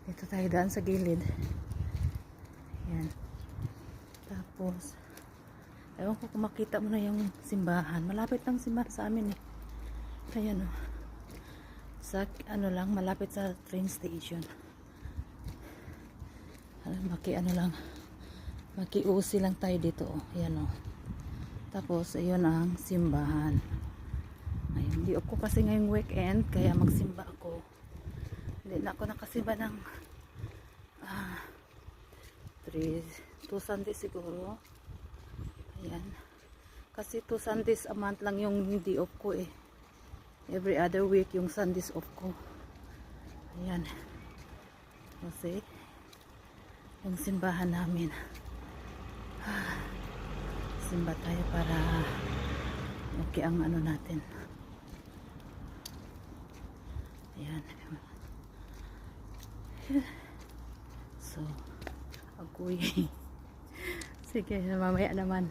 Dito tayo daan sa gilid. Yan. Tapos, ewan ko kung makita mo na yung simbahan. Malapit lang simbahan sa amin eh. Ayan o. Sa ano lang, malapit sa train station. Maki-usi lang tayo dito o. Ayan o. Tapos, ayun ang simbahan. Ayun, di ako kasi ngayong weekend, kaya magsimba ako. Hindi na ako nakasimba ng 2 Sundays siguro. Ayan. Kasi 2 Sundays a month lang yung hindi off ko eh. Every other week yung Sundays off ko. Ayan. Kasi yung simbahan namin. Simba tayo para okay ang ano natin. Ayan. So, agoy. Sige, mamaya naman.